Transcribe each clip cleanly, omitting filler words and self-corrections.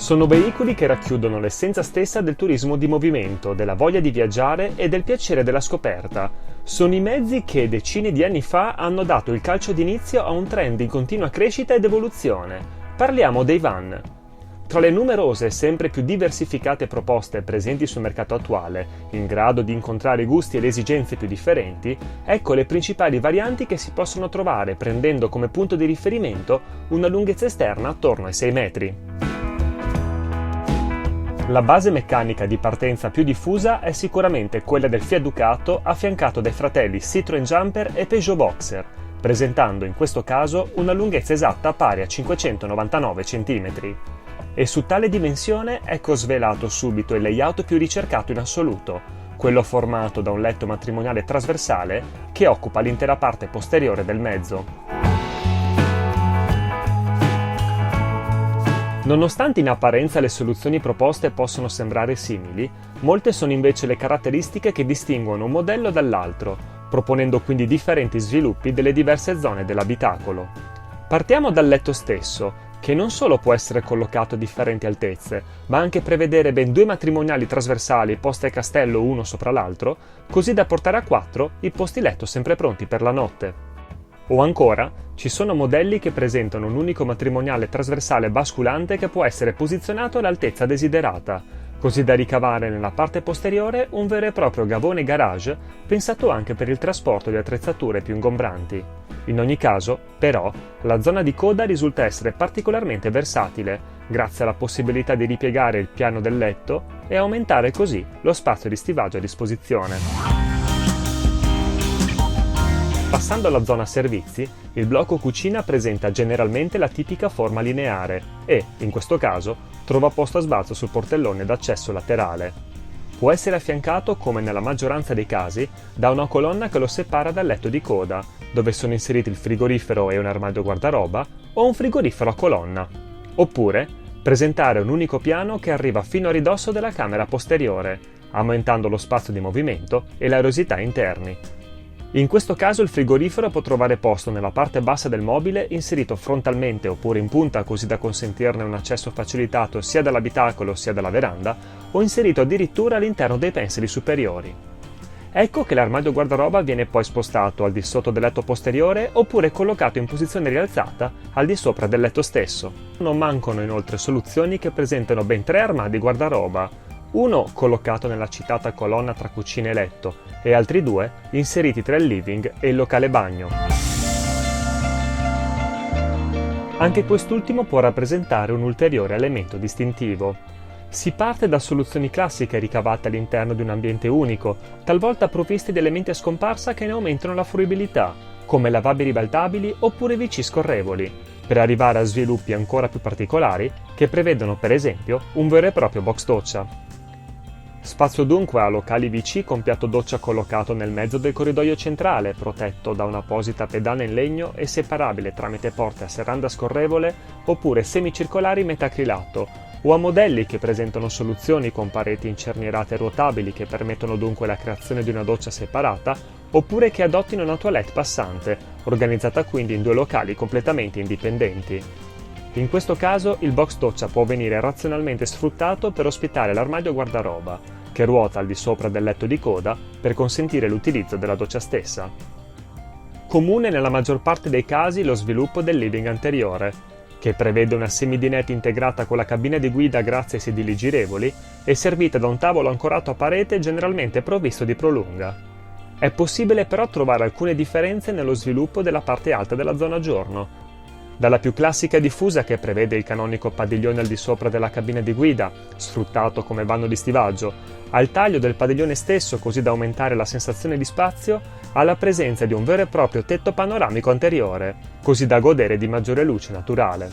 Sono veicoli che racchiudono l'essenza stessa del turismo di movimento, della voglia di viaggiare e del piacere della scoperta. Sono i mezzi che decine di anni fa hanno dato il calcio d'inizio a un trend in continua crescita ed evoluzione. Parliamo dei van. Tra le numerose e sempre più diversificate proposte presenti sul mercato attuale, in grado di incontrare i gusti e le esigenze più differenti, ecco le principali varianti che si possono trovare prendendo come punto di riferimento una lunghezza esterna attorno ai 6 metri. La base meccanica di partenza più diffusa è sicuramente quella del Fiat Ducato affiancato dai fratelli Citroën Jumper e Peugeot Boxer, presentando in questo caso una lunghezza esatta pari a 599 cm. E su tale dimensione ecco svelato subito il layout più ricercato in assoluto, quello formato da un letto matrimoniale trasversale che occupa l'intera parte posteriore del mezzo. Nonostante in apparenza le soluzioni proposte possano sembrare simili, molte sono invece le caratteristiche che distinguono un modello dall'altro, proponendo quindi differenti sviluppi delle diverse zone dell'abitacolo. Partiamo dal letto stesso, che non solo può essere collocato a differenti altezze, ma anche prevedere ben 2 matrimoniali trasversali posti a castello uno sopra l'altro, così da portare a 4 i posti letto sempre pronti per la notte. O ancora, ci sono modelli che presentano un unico matrimoniale trasversale basculante che può essere posizionato all'altezza desiderata, così da ricavare nella parte posteriore un vero e proprio gavone garage pensato anche per il trasporto di attrezzature più ingombranti. In ogni caso, però, la zona di coda risulta essere particolarmente versatile, grazie alla possibilità di ripiegare il piano del letto e aumentare così lo spazio di stivaggio a disposizione. Passando alla zona servizi, il blocco cucina presenta generalmente la tipica forma lineare e, in questo caso, trova posto a sbalzo sul portellone d'accesso laterale. Può essere affiancato, come nella maggioranza dei casi, da una colonna che lo separa dal letto di coda, dove sono inseriti il frigorifero e un armadio guardaroba, o un frigorifero a colonna. Oppure, presentare un unico piano che arriva fino a ridosso della camera posteriore, aumentando lo spazio di movimento e l'aerosità interni. In questo caso il frigorifero può trovare posto nella parte bassa del mobile inserito frontalmente oppure in punta così da consentirne un accesso facilitato sia dall'abitacolo sia dalla veranda o inserito addirittura all'interno dei pensili superiori. Ecco che l'armadio guardaroba viene poi spostato al di sotto del letto posteriore oppure collocato in posizione rialzata al di sopra del letto stesso. Non mancano inoltre soluzioni che presentano ben 3 armadi guardaroba, uno collocato nella citata colonna tra cucina e letto e altri 2 inseriti tra il living e il locale bagno. Anche quest'ultimo può rappresentare un ulteriore elemento distintivo. Si parte da soluzioni classiche ricavate all'interno di un ambiente unico, talvolta provvisti di elementi a scomparsa che ne aumentano la fruibilità, come lavabili ribaltabili oppure WC scorrevoli, per arrivare a sviluppi ancora più particolari che prevedono per esempio un vero e proprio box doccia. Spazio dunque a locali WC con piatto doccia collocato nel mezzo del corridoio centrale, protetto da un'apposita pedana in legno e separabile tramite porte a serranda scorrevole oppure semicircolari metacrilato, o a modelli che presentano soluzioni con pareti incernierate rotabili che permettono dunque la creazione di una doccia separata, oppure che adottino una toilette passante, organizzata quindi in 2 locali completamente indipendenti. In questo caso il box doccia può venire razionalmente sfruttato per ospitare l'armadio guardaroba, che ruota al di sopra del letto di coda per consentire l'utilizzo della doccia stessa. Comune nella maggior parte dei casi lo sviluppo del living anteriore, che prevede una semidinette integrata con la cabina di guida grazie ai sedili girevoli e servita da un tavolo ancorato a parete generalmente provvisto di prolunga. È possibile però trovare alcune differenze nello sviluppo della parte alta della zona giorno, dalla più classica e diffusa che prevede il canonico padiglione al di sopra della cabina di guida, sfruttato come vano di stivaggio, al taglio del padiglione stesso così da aumentare la sensazione di spazio, alla presenza di un vero e proprio tetto panoramico anteriore, così da godere di maggiore luce naturale.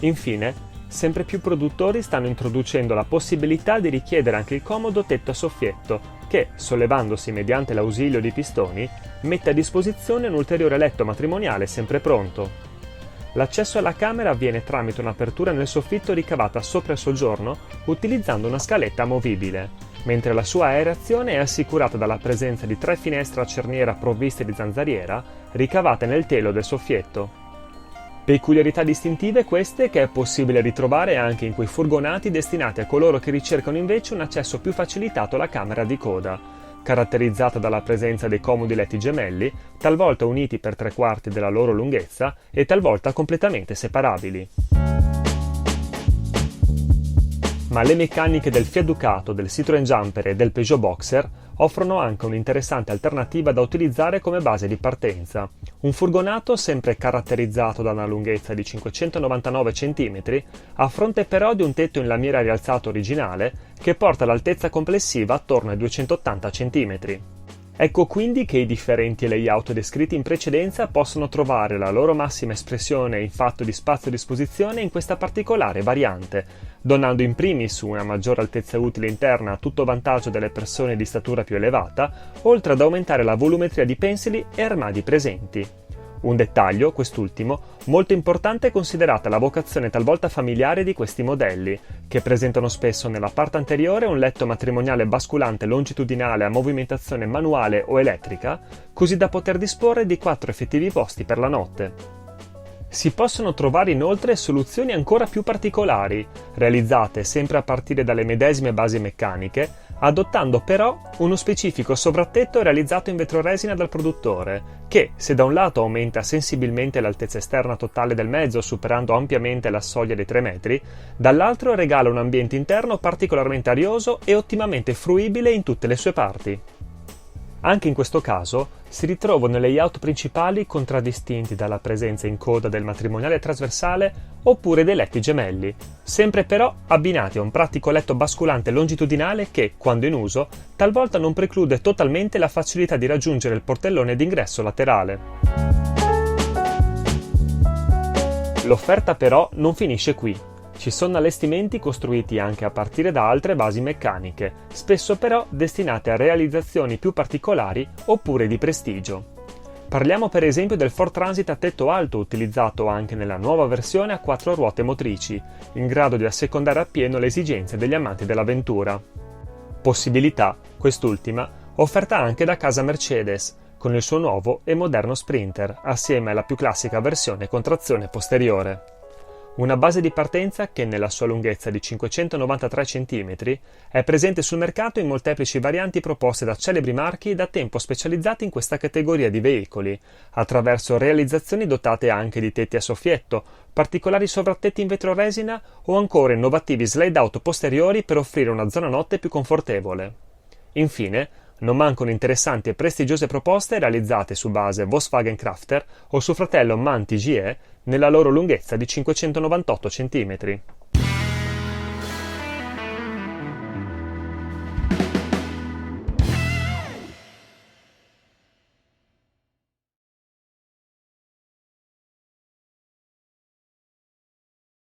Infine, sempre più produttori stanno introducendo la possibilità di richiedere anche il comodo tetto a soffietto, che, sollevandosi mediante l'ausilio di pistoni, mette a disposizione un ulteriore letto matrimoniale sempre pronto. L'accesso alla camera avviene tramite un'apertura nel soffitto ricavata sopra il soggiorno utilizzando una scaletta amovibile, mentre la sua aerazione è assicurata dalla presenza di 3 finestre a cerniera provviste di zanzariera ricavate nel telo del soffietto. Peculiarità distintive queste che è possibile ritrovare anche in quei furgonati destinati a coloro che ricercano invece un accesso più facilitato alla camera di coda, caratterizzata dalla presenza dei comodi letti gemelli, talvolta uniti per 3/4 della loro lunghezza e talvolta completamente separabili. Ma le meccaniche del Fiat Ducato, del Citroën Jumper e del Peugeot Boxer offrono anche un'interessante alternativa da utilizzare come base di partenza. Un furgonato sempre caratterizzato da una lunghezza di 599 cm, a fronte però di un tetto in lamiera rialzato originale che porta l'altezza complessiva attorno ai 280 cm. Ecco quindi che i differenti layout descritti in precedenza possono trovare la loro massima espressione in fatto di spazio a disposizione in questa particolare variante, donando in primis una maggiore altezza utile interna a tutto vantaggio delle persone di statura più elevata, oltre ad aumentare la volumetria di pensili e armadi presenti. Un dettaglio, quest'ultimo, molto importante considerata la vocazione talvolta familiare di questi modelli, che presentano spesso nella parte anteriore un letto matrimoniale basculante longitudinale a movimentazione manuale o elettrica, così da poter disporre di 4 effettivi posti per la notte. Si possono trovare inoltre soluzioni ancora più particolari, realizzate sempre a partire dalle medesime basi meccaniche, adottando però uno specifico sovrattetto realizzato in vetroresina dal produttore, che, se da un lato aumenta sensibilmente l'altezza esterna totale del mezzo superando ampiamente la soglia dei 3 metri, dall'altro regala un ambiente interno particolarmente arioso e ottimamente fruibile in tutte le sue parti. Anche in questo caso si ritrovano i layout principali contraddistinti dalla presenza in coda del matrimoniale trasversale oppure dei letti gemelli, sempre però abbinati a un pratico letto basculante longitudinale che, quando in uso, talvolta non preclude totalmente la facilità di raggiungere il portellone d'ingresso laterale. L'offerta però non finisce qui. Ci sono allestimenti costruiti anche a partire da altre basi meccaniche, spesso però destinate a realizzazioni più particolari oppure di prestigio. Parliamo per esempio del Ford Transit a tetto alto utilizzato anche nella nuova versione a 4 ruote motrici, in grado di assecondare appieno le esigenze degli amanti dell'avventura. Possibilità, quest'ultima, offerta anche da casa Mercedes, con il suo nuovo e moderno Sprinter, assieme alla più classica versione con trazione posteriore. Una base di partenza che, nella sua lunghezza di 593 cm, è presente sul mercato in molteplici varianti proposte da celebri marchi da tempo specializzati in questa categoria di veicoli, attraverso realizzazioni dotate anche di tetti a soffietto, particolari sovrattetti in vetroresina o ancora innovativi slide-out posteriori per offrire una zona notte più confortevole. Infine, non mancano interessanti e prestigiose proposte realizzate su base Volkswagen Crafter o su fratello MAN TGE nella loro lunghezza di 598 cm.